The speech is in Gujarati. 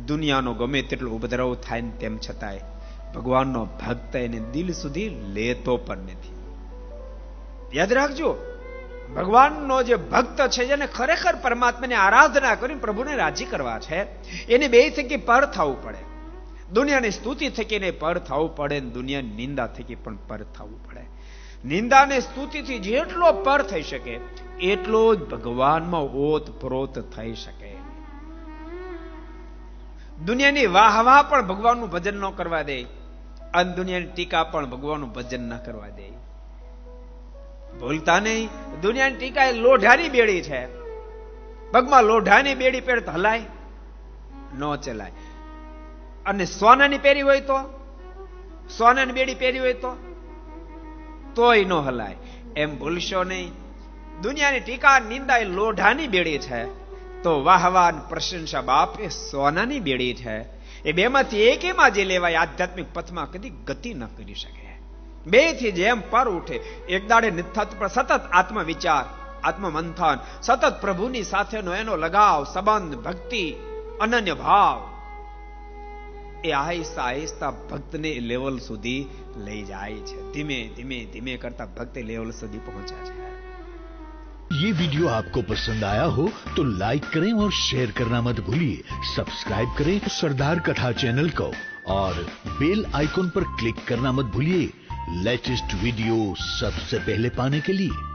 દુનિયાનો ગમે તેટલો ઉપદ્રવ થાય ને તેમ છતાંય ભગવાનનો ભક્ત એને દિલ સુધી લેતો પણ નથી. યાદ રાખજો, ભગવાનનો જે ભક્ત છે, જેને ખરેખર પરમાત્માની આરાધના કરીને પ્રભુને રાજી કરવા છે, એને બે થકી પર થવું પડે. દુનિયાની સ્તુતિ થકી એને પર થવું પડે, દુનિયાની નિંદા થકી પણ પર થવું પડે. નિંદા ને સ્તુતિથી જેટલો પર થઈ શકે એટલો જ ભગવાનમાં ઓતપ્રોત થઈ શકે. દુનિયાની વાહવા પણ ભગવાનનું ભજન ન કરવા દે, અને દુનિયાની ટીકા પણ ભગવાનનું ભજન ન કરવા દે. ભૂલતા નહીં, દુનિયાની ટીકા એ લોઢાની બેડી છે. પગમાં લોઢાની બેડી પહેરતા હલાય ન ચલાય. અને સોનાની પહેરી હોય તો, સોનાની બેડી પહેરી હોય તોય ન હલાય. એમ ભૂલશો નહીં, દુનિયાની ટીકા નિંદા એ લોઢાની બેડી છે, તો વાહવા પ્રશંસા બાપ એ સોનાની બેડી છે. એ બેમાંથી એકેમાં જે લેવાય આધ્યાત્મિક પથમાં કદી ગતિ ન કરી શકે. બે થી જેમ પર ઉઠે, એક દાડે નિથત પર સતત આત્મવિચાર, આત્મમંથન, સતત પ્રભુની સાથેનો એનો લગાવ, સંબંધ, ભક્તિ, અનન્ય ભાવ, એ આહિસ્તા આહિસ્તા ભક્તને લેવલ સુધી લઈ જાય છે. ધીમે ધીમે ધીમે કરતા ભક્તિ લેવલ સુધી પહોંચ્યા છે. ये वीडियो आपको पसंद आया हो तो लाइक करें और शेयर करना मत भूलिए. सब्सक्राइब करें सरदार कथा चैनल को और बेल आइकॉन पर क्लिक करना मत भूलिए लेटेस्ट वीडियो सबसे पहले पाने के लिए.